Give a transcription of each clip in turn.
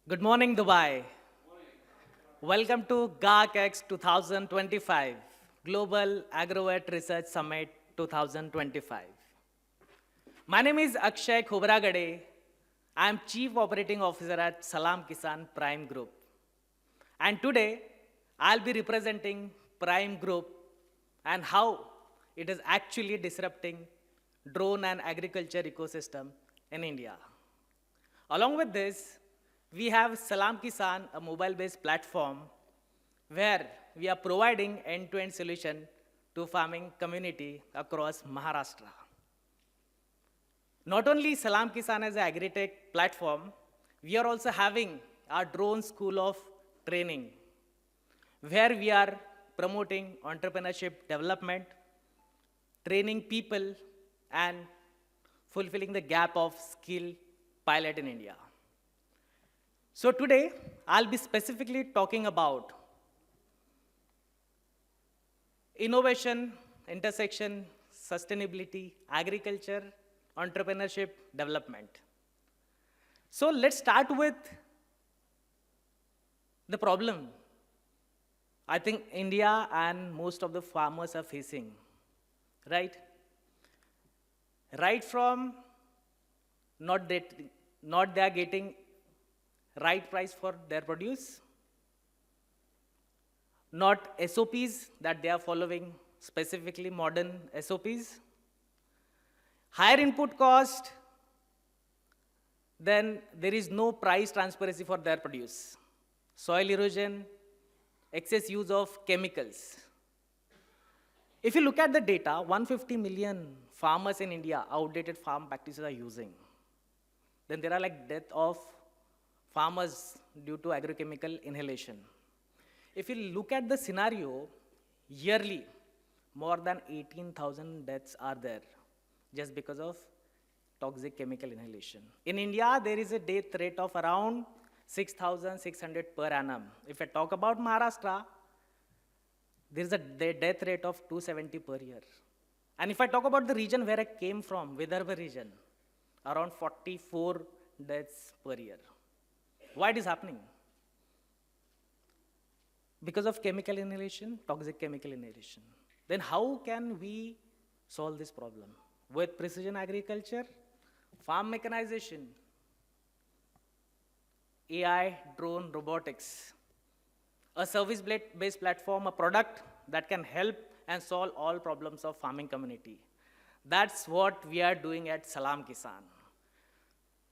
Good morning, Dubai. Welcome to GarcX 2025, Global Agro-Vet Research Summit 2025. My name is Akshay Khobragade. I am Chief Operating Officer at Salam Kisan Prime Group. And today, I'll be representing Prime Group and how it is actually disrupting drone and agriculture ecosystem in India. Along with this, we have Salam Kisan, a mobile-based platform where we are providing end-to-end solution to farming community across Maharashtra. Not only Salam Kisan as an agri-tech platform, we are also having our drone school of training where we are promoting entrepreneurship development, training people, and fulfilling the gap of skill pilot in India. So today, I'll be specifically talking about innovation, intersection, sustainability, agriculture, entrepreneurship, development. So let's start with the problem I think India and most of the farmers are facing, right? Right from not they are getting right price for their produce, not SOPs that they are following, specifically modern SOPs, higher input cost, then there is no price transparency for their produce, soil erosion, excess use of chemicals. If you look at the data, 150 million farmers in India, outdated farm practices are using. Then there are like death of farmers due to agrochemical inhalation. If you look at the scenario, yearly, more than 18,000 deaths are there just because of toxic chemical inhalation. In India, there is a death rate of around 6,600 per annum. If I talk about Maharashtra, there is a death rate of 270 per year. And if I talk about the region where I came from, Vidarbha region, around 44 deaths per year. Why it is happening? Because of chemical inhalation, toxic chemical inhalation. Then how can we solve this problem? With precision agriculture, farm mechanization, AI, drone, robotics, a service-based platform, a product that can help and solve all problems of farming community. That's what we are doing at Salam Kisan.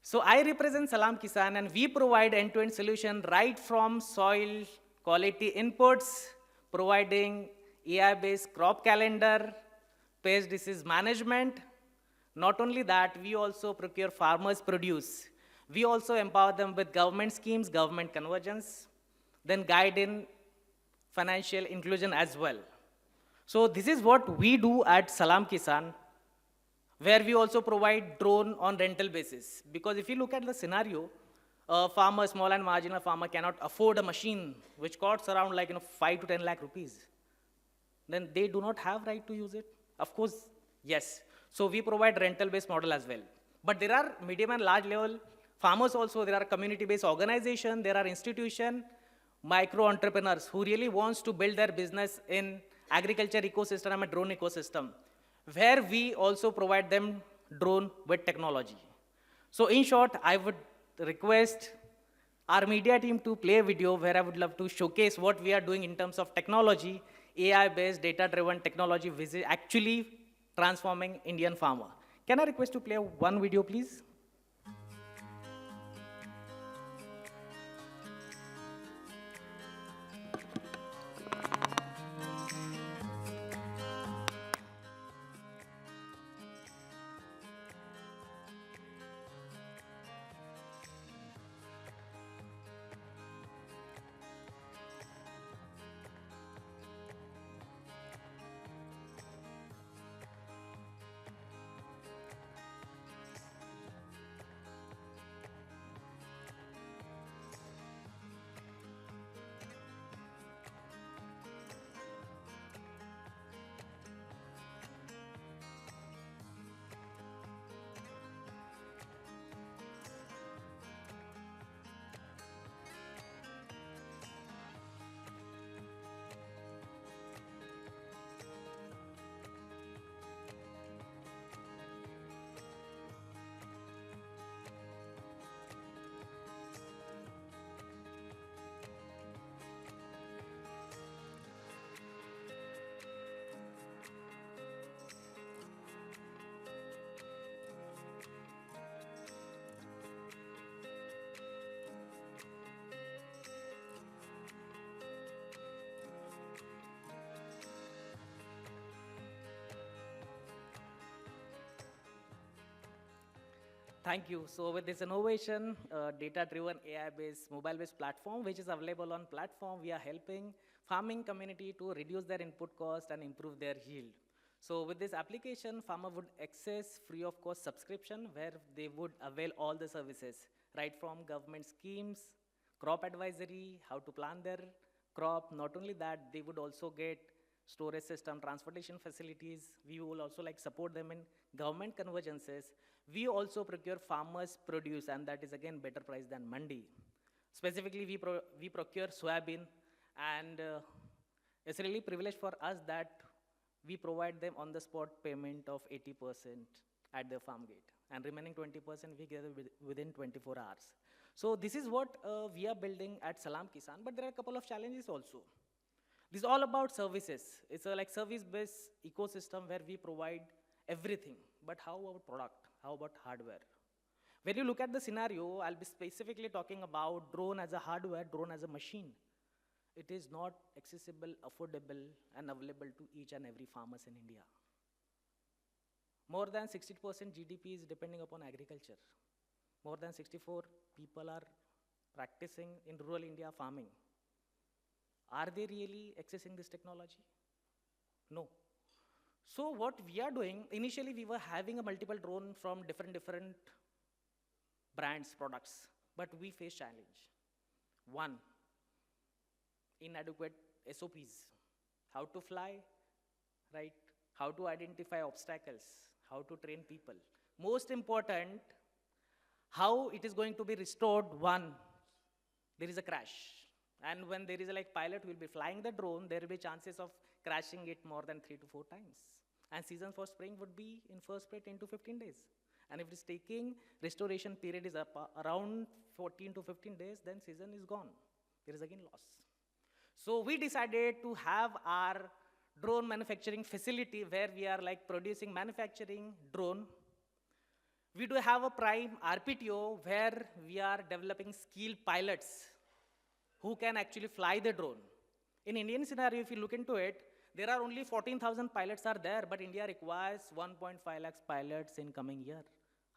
So I represent Salam Kisan and we provide end-to-end solution right from soil quality inputs, providing AI-based crop calendar, pest disease management. Not only that, we also procure farmers' produce. We also empower them with government schemes, government convergence, then guide in financial inclusion as well. So this is what we do at Salam Kisan, where we also provide drone on rental basis. Because if you look at the scenario, a farmer, small and marginal farmer cannot afford a machine which costs around 5 to 10 lakh rupees. Then they do not have right to use it. Of course, yes. So we provide rental-based model as well. But there are medium and large level farmers also, there are community-based organization, there are institution, micro entrepreneurs who really wants to build their business in agriculture ecosystem and drone ecosystem, where we also provide them drone with technology. So in short, I would request our media team to play a video where I would love to showcase what we are doing in terms of technology, AI-based, data-driven technology, which is actually transforming Indian farmer. Can I request to play one video, please? Thank you. So with this innovation, data-driven AI-based, mobile-based platform, which is available on platform, we are helping farming community to reduce their input cost and improve their yield. So with this application, farmer would access free of cost subscription where they would avail all the services, right from government schemes, crop advisory, how to plant their crop. Not only that, they would also get storage system, transportation facilities. We will also like support them in government convergences. We also procure farmers' produce, and that is again better price than mandi. Specifically, we procure soybean, and it's really privilege for us that we provide them on the spot payment of 80% at the farm gate, and remaining 20% we gather within 24 hours. So this is what we are building at Salam Kisan, but there are a couple of challenges also. This is all about services. It's a like service-based ecosystem where we provide everything. But how about product? How about hardware? When you look at the scenario, I'll be specifically talking about drone as a hardware, drone as a machine. It is not accessible, affordable, and available to each and every farmers in India. More than 60% GDP is depending upon agriculture. More than 64 people are practicing in rural India farming. Are they really accessing this technology? No. So what we are doing, initially we were having a multiple drone from different brands, products, but we face challenge. One, inadequate SOPs, how to fly, right? How to identify obstacles, how to train people. Most important, how it is going to be restored. One, there is a crash. And when there is a like pilot who will be flying the drone, there will be chances of crashing it more than 3 to 4 times. And season for spring would be in first spray 10 to 15 days. And if it is taking restoration period is around 14 to 15 days, then season is gone. There is again loss. So we decided to have our drone manufacturing facility where we are like producing manufacturing drone. We do have a prime RPTO where we are developing skilled pilots who can actually fly the drone. In Indian scenario, if you look into it, there are only 14,000 pilots are there, but India requires 1.5 lakhs pilots in coming year.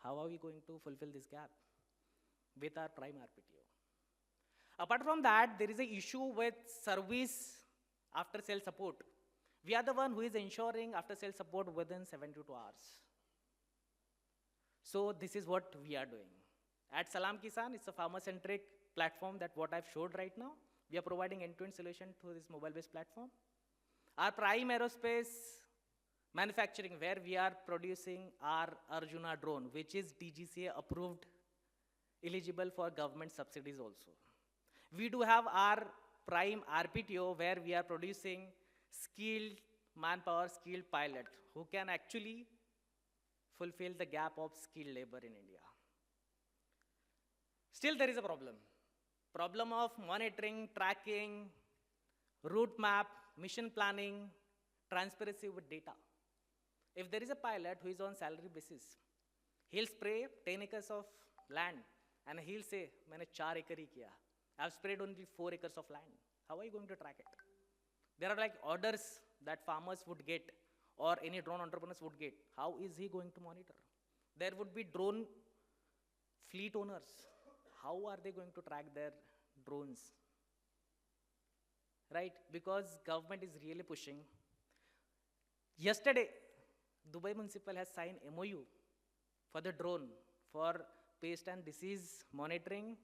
How are we going to fulfill this gap with our prime RPTO? Apart from that, there is an issue with service after sale support. We are the one who is ensuring after sale support within 72 hours. So this is what we are doing. At Salam Kisan, it's a farmer-centric platform that what I've showed right now. We are providing end-to-end solution to this mobile-based platform. Our prime aerospace manufacturing, where we are producing our Arjuna drone, which is DGCA approved, eligible for government subsidies also. We do have our prime RPTO, where we are producing skilled manpower, skilled pilot, who can actually fulfill the gap of skilled labor in India. Still, there is a problem. Problem of monitoring, tracking, route map, mission planning, transparency with data. If there is a pilot who is on salary basis, he'll spray 10 acres of land and he'll say, "Maine 4 acre hi kiya. I've sprayed only 4 acres of land." How are you going to track it? There are like orders that farmers would get or any drone entrepreneurs would get. How is he going to monitor? There would be drone fleet owners. How are they going to track their drones? Right? Because government is really pushing. Yesterday, Dubai Municipal has signed MOU for the drone for pest and disease monitoring,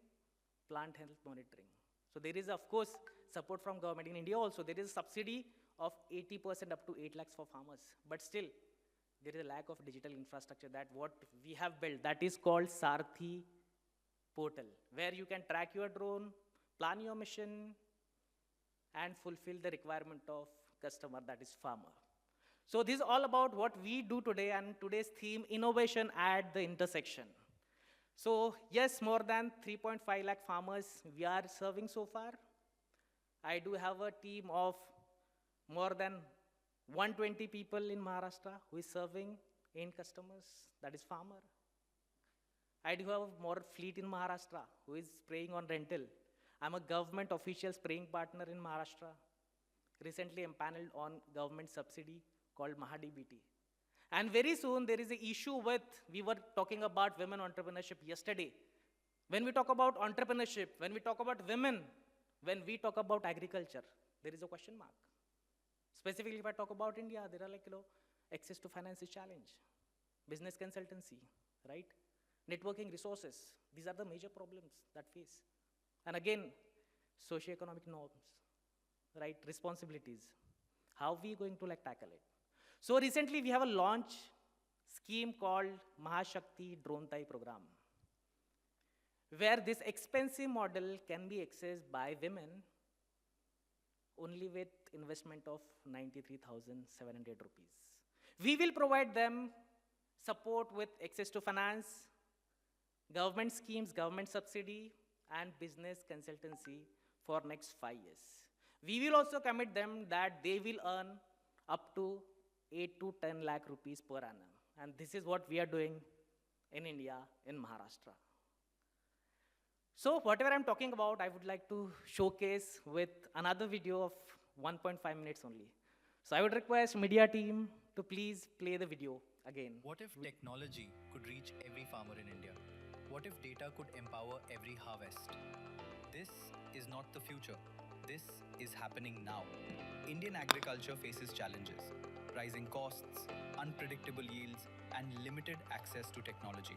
plant health monitoring. So there is, of course, support from government. In India also, there is a subsidy of 80% up to 8 lakhs for farmers. But still, there is a lack of digital infrastructure that what we have built, that is called Sarthi portal, where you can track your drone, plan your mission, and fulfill the requirement of customer, that is farmer. So this is all about what we do today, and today's theme, innovation at the intersection. So yes, more than 3.5 lakh farmers we are serving so far. I do have a team of more than 120 people in Maharashtra who is serving end customers, that is farmer. I do have more fleet in Maharashtra who is spraying on rental. I'm a government official spraying partner in Maharashtra, recently empaneled on government subsidy called MahaDBT. And very soon, there is an issue with, we were talking about women entrepreneurship yesterday. When we talk about entrepreneurship, when we talk about women, when we talk about agriculture, there is a question mark. Specifically, if I talk about India, there are like, access to finance is challenge, business consultancy, right? Networking resources. These are the major problems that face. And again, socioeconomic norms, right? Responsibilities. How are we going to like tackle it? So recently, we have a launch scheme called Mahashakti Drone Thai program, where this expensive model can be accessed by women only with investment of 93,700 rupees. We will provide them support with access to finance, government schemes, government subsidy, and business consultancy for next 5 years. We will also commit them that they will earn up to 8 to 10 lakh rupees per annum. And this is what we are doing in India, in Maharashtra. So whatever I'm talking about, I would like to showcase with another video of 1.5 minutes only. So I would request media team to please play the video again. What if technology could reach every farmer in India? What if data could empower every harvest? This is not the future. This is happening now. Indian agriculture faces challenges: rising costs, unpredictable yields, and limited access to technology.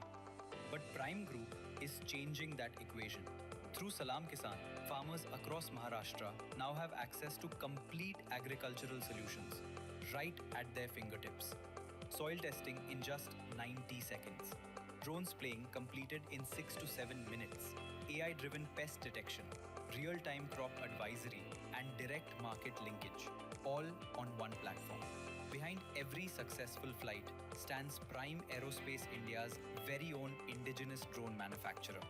But Prime Group is changing that equation. Through Salam Kisan, farmers across Maharashtra now have access to complete agricultural solutions right at their fingertips. Soil testing in just 90 seconds. Drone spraying completed in 6 to 7 minutes. AI-driven pest detection, real-time crop advisory, and direct market linkage, all on one platform. Behind every successful flight stands Prime Aerospace India's very own indigenous drone manufacturer.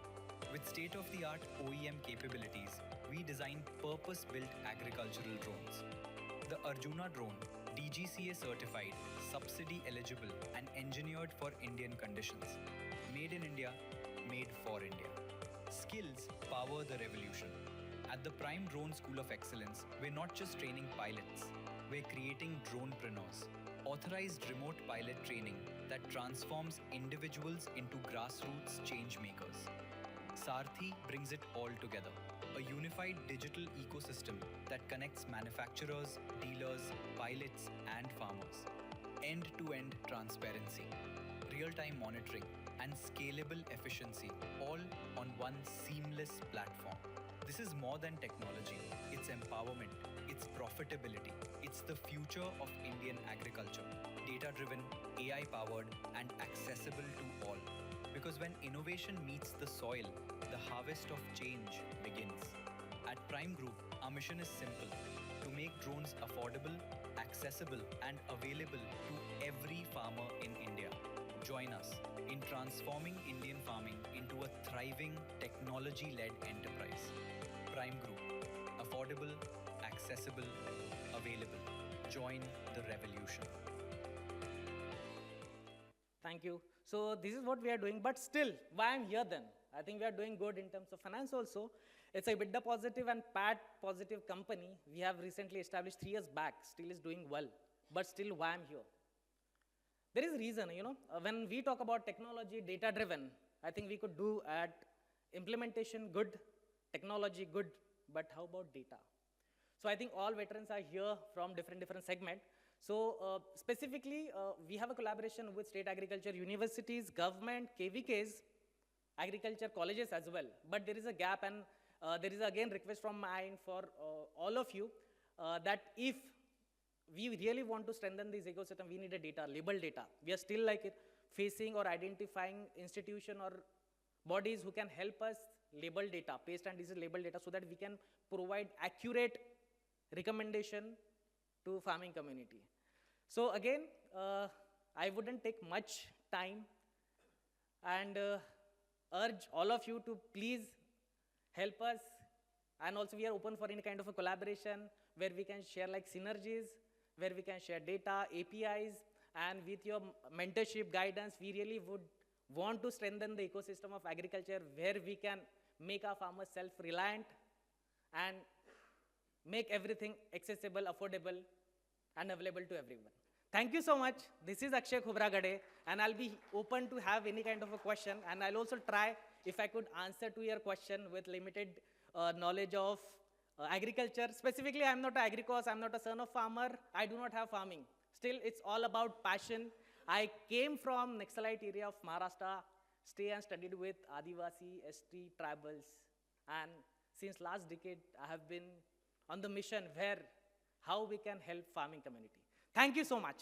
With state-of-the-art OEM capabilities, we design purpose-built agricultural drones. The Arjuna drone, DGCA certified, subsidy eligible, and engineered for Indian conditions. Made in India, made for India. Skills power the revolution. At the Prime Drone School of Excellence, we're not just training pilots, we're creating dronepreneurs. Authorized remote pilot training that transforms individuals into grassroots change makers. Sarthi brings it all together. A unified digital ecosystem that connects manufacturers, dealers, pilots, and farmers. End-to-end transparency, real-time monitoring, and scalable efficiency, all on one seamless platform. This is more than technology. It's empowerment. It's profitability. It's the future of Indian agriculture. Data-driven, AI-powered, and accessible to all. Because when innovation meets the soil, the harvest of change begins. At Prime Group, our mission is simple: to make drones affordable, accessible, and available to every farmer in India. Join us in transforming Indian farming into a thriving, technology-led enterprise. Prime Group. Affordable, accessible, available. Join the revolution. Thank you. So this is what we are doing, but still, why I'm here then? I think we are doing good in terms of finance also. It's a EBITDA positive and PAT positive company. We have recently established 3 years back, still is doing well, but still why I'm here? There is a reason, when we talk about technology, data-driven, I think we could do at implementation good, technology good, but how about data? So I think all veterans are here from different segments. So specifically, we have a collaboration with state agriculture universities, government, KVKs, agriculture colleges as well. But there is a gap, and there is again request from mine for all of you that if we really want to strengthen this ecosystem, we need a data, label data. We are still like facing or identifying institution or bodies who can help us label data, pest and disease label data, so that we can provide accurate recommendation to farming community. So again, I wouldn't take much time and urge all of you to please help us. And also we are open for any kind of a collaboration where we can share like synergies, where we can share data, APIs, and with your mentorship guidance, we really would want to strengthen the ecosystem of agriculture where we can make our farmers self-reliant and make everything accessible, affordable, and available to everyone. Thank you so much. This is Akshay Khobragade, and I'll be open to have any kind of a question, and I'll also try if I could answer to your question with limited knowledge of agriculture. Specifically, I'm not an agricos, I'm not a son of farmer, I do not have farming. Still, it's all about passion. I came from Naxalite area of Maharashtra, stay and studied with Adivasi, ST tribals, and since last decade, I have been on the mission where how we can help farming community. Thank you so much.